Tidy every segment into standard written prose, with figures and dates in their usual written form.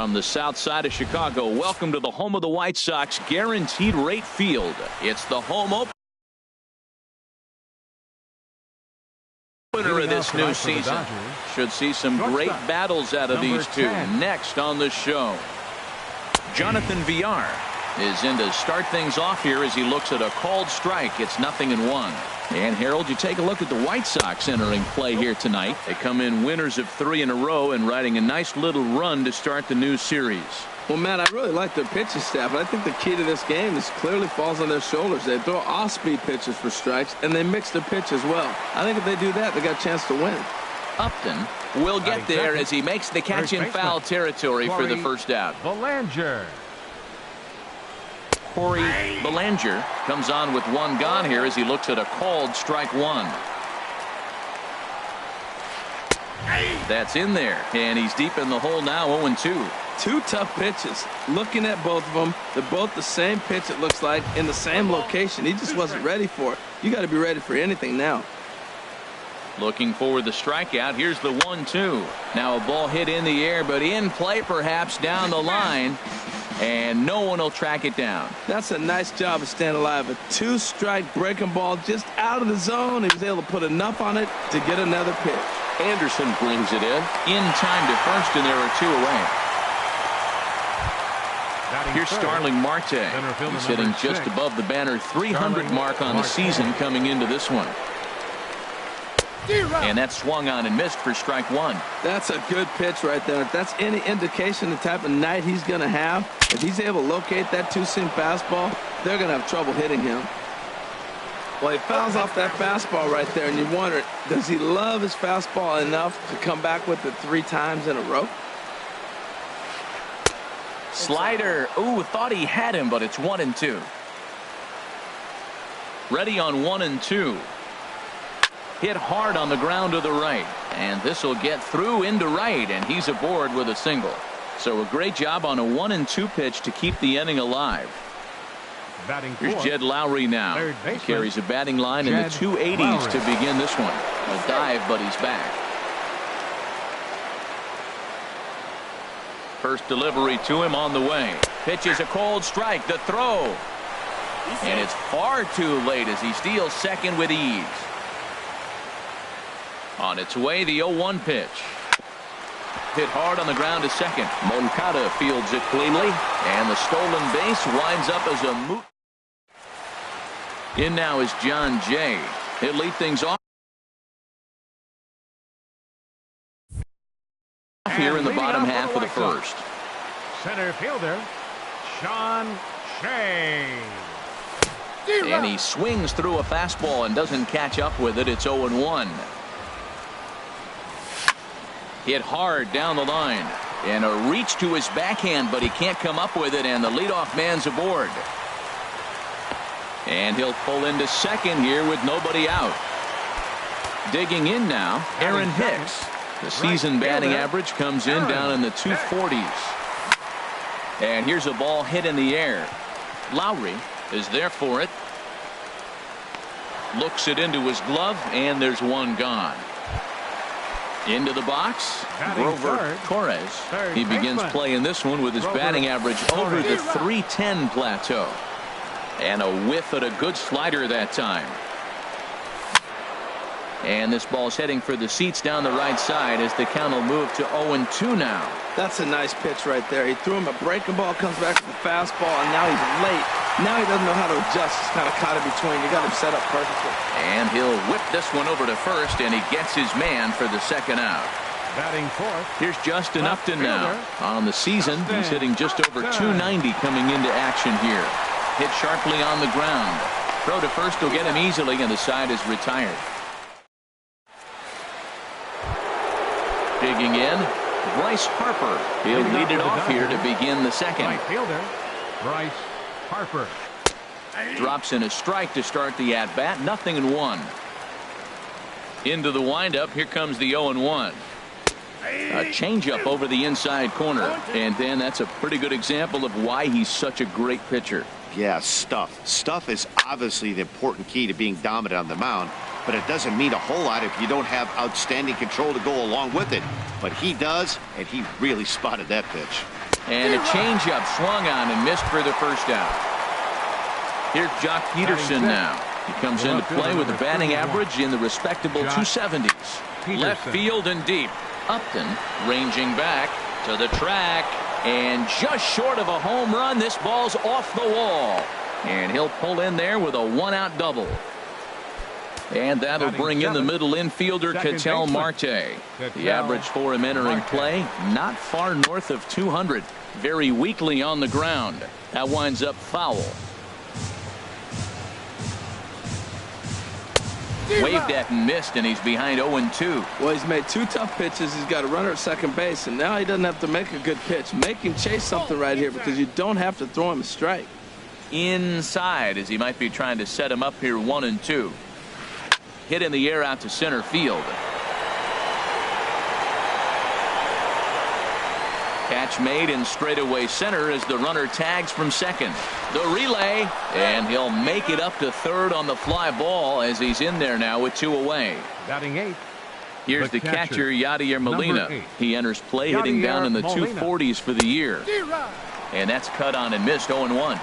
From the south side of Chicago, welcome to the home of the White Sox, Guaranteed Rate Field. It's the home opener of this new season. Should see some great battles out of these two. Next on the show, Jonathan Villar is in to start things off here as he looks at a called strike. It's 0-1. And Harold, you take a look at the White Sox entering play here tonight. They come in winners of 3 in a row and riding a nice little run to start the new series. Well, Matt, I really like their pitching staff, but I think the key to this game is clearly falls on their shoulders. They throw off-speed pitches for strikes, and they mix their pitch as well. I think if they do that, they got a chance to win. Upton will get there as he makes the catch in foul territory for the first out. Belanger. Corey Belanger comes on with 1 gone here as he looks at a called strike 1. That's in there, and he's deep in the hole now. 0-2. 2 tough pitches. Looking at both of them, they're both the same pitch, it looks like, in the same location. He just wasn't ready for it. You got to be ready for anything now. Looking for the strikeout. Here's the 1-2. Now a ball hit in the air, but in play perhaps down the line. And no one will track it down. That's a nice job of staying alive. A 2-strike breaking ball just out of the zone. He was able to put enough on it to get another pitch. Anderson brings it in time to first, and there are 2 away. Here's Starling Marte. He's hitting just above the banner 300 mark on the season coming into this one. And that swung on and missed for strike 1. That's a good pitch right there. If that's any indication the type of night he's going to have, if he's able to locate that 2-seam fastball, they're going to have trouble hitting him. Well, he fouls off that fastball right there, and you wonder, does he love his fastball enough to come back with it 3 times in a row? Slider. Ooh, thought he had him, but it's 1-2. Ready on 1-2. Hit hard on the ground to the right, and this will get through into right, and he's aboard with a single. So a great job on a 1-2 pitch to keep the inning alive. Here's Jed Lowry now. He carries a batting line in the 280s to begin this one. A dive, but he's back. First delivery to him on the way. Pitches a cold strike. The throw. And it's far too late as he steals second with ease. On its way, the 0-1 pitch. Hit hard on the ground to second. Moncada fields it cleanly, and the stolen base winds up as a moot. In now is John Jay. He'll lead things off here in the bottom half of the first. Center fielder, Sean Shea. And he swings through a fastball and doesn't catch up with it. It's 0-1. Hit hard down the line, and a reach to his backhand, but he can't come up with it, and the leadoff man's aboard. And he'll pull into second here with nobody out. Digging in now, Aaron Hicks. The season batting average comes in down in the 240s. And here's a ball hit in the air. Lowry is there for it. Looks it into his glove, and there's 1 gone. Into the box, Grover Torres. He begins play in this one with his batting average over the 310 plateau. And a whiff at a good slider that time. And this ball's heading for the seats down the right side as the count will move to 0-2 now. That's a nice pitch right there. He threw him a breaking ball, comes back to the fastball, and now he's late. Now he doesn't know how to adjust. He's kind of caught in between. You got him set up perfectly. And he'll whip this one over to first, and he gets his man for the second out. Batting fourth. Here's Justin Upton now. On the season, he's hitting just over 290 coming into action here. Hit sharply on the ground. Throw to first will get him easily, and the side is retired. Digging in, Bryce Harper. He'll lead it off here to begin the second. Right fielder, Bryce Harper. Drops in a strike to start the at-bat. 0-1. Into the windup. Here comes the 0-1. A changeup over the inside corner. And then that's a pretty good example of why he's such a great pitcher. Yeah, stuff. Stuff is obviously the important key to being dominant on the mound, but it doesn't mean a whole lot if you don't have outstanding control to go along with it. But he does, and he really spotted that pitch. And a changeup swung on and missed for the first out. Here's Jock Peterson now. He comes into play with a batting average in the respectable 270s. Left field and deep. Upton ranging back to the track. And just short of a home run, this ball's off the wall. And he'll pull in there with a one-out double. And that'll bring in the middle infielder, Ketel Marte. The average for him entering play, not far north of 200. Very weakly on the ground. That winds up foul. Waved at and missed, and he's behind 0-2. Well, he's made 2 tough pitches. He's got a runner at second base, and now he doesn't have to make a good pitch. Make him chase something right here because you don't have to throw him a strike. Inside, as he might be trying to set him up here 1-2. Hit in the air out to center field. Catch made in straightaway center as the runner tags from second. The relay, and he'll make it up to third on the fly ball as he's in there now with 2 away. Batting 8. Here's the catcher, Yadier Molina. He enters play hitting down in the 240s for the year. And that's cut on and missed 0-1.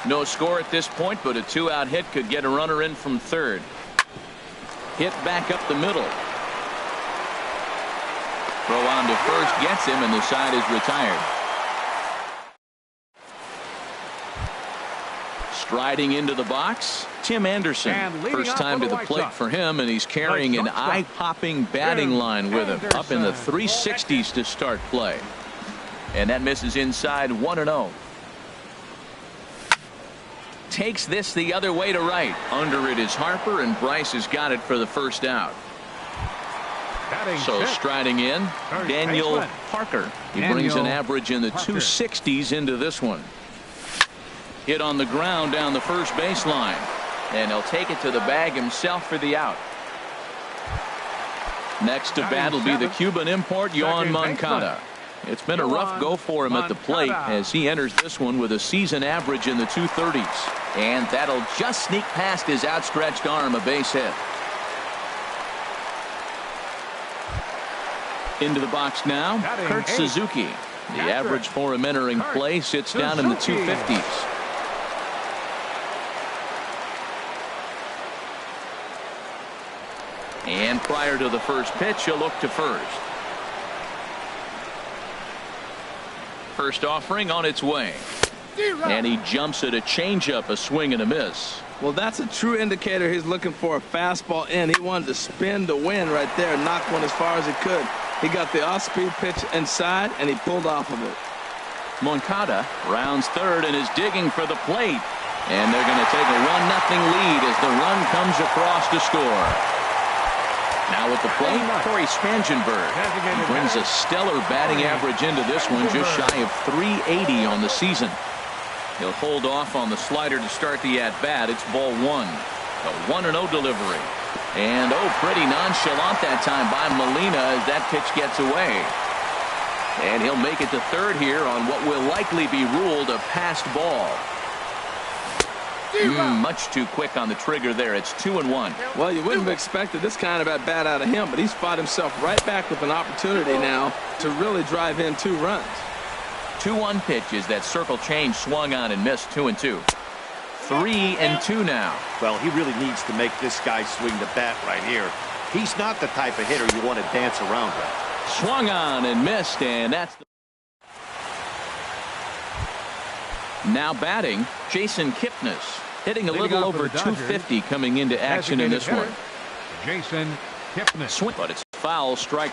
No score at this point, but a 2-out hit could get a runner in from third. Hit back up the middle. Throw on to first gets him, and the side is retired. Striding into the box, Tim Anderson. First time to the plate for him, and he's carrying an eye-popping batting line with him. Up in the 360s to start play. And that misses inside 1-0. Takes this the other way to right. Under it is Harper, and Bryce has got it for the first out. So striding in, Daniel Parker. He brings an average in the 260s into this one. Hit on the ground down the first baseline. And he'll take it to the bag himself for the out. Next to bat will be the Cuban import, Yoan Moncada. It's been a rough go for him at the plate as he enters this one with a season average in the 230s. And that'll just sneak past his outstretched arm, a base hit. Into the box now, Kurt Suzuki. The average for him entering play sits down in the 250s. And prior to the first pitch, he'll look to first. First offering on its way. And he jumps at a changeup, a swing and a miss. Well, that's a true indicator he's looking for a fastball in. He wanted to spin to win right there and knock one as far as he could. He got the off-speed pitch inside, and he pulled off of it. Moncada rounds third and is digging for the plate. And they're going to take a 1-0 lead as the run comes across to score. Now at the plate, Corey Spangenberg. He brings a stellar batting average into this one, just shy of 380 on the season. He'll hold off on the slider to start the at-bat. It's ball 1. A 1-0 delivery. And pretty nonchalant that time by Molina as that pitch gets away. And he'll make it to third here on what will likely be ruled a passed ball. Much too quick on the trigger there. It's 2-1. Well, you wouldn't have expected this kind of at-bat out of him, but he's fought himself right back with an opportunity now to really drive in 2 runs. 2-1 pitches. That circle change swung on and missed. 2-2. 3-2 now. Well, he really needs to make this guy swing the bat right here. He's not the type of hitter you want to dance around with. Swung on and missed, and that's now batting, Jason Kipnis, hitting a little over 250 coming into action in this one. Jason Kipnis. Swing, but it's foul, strike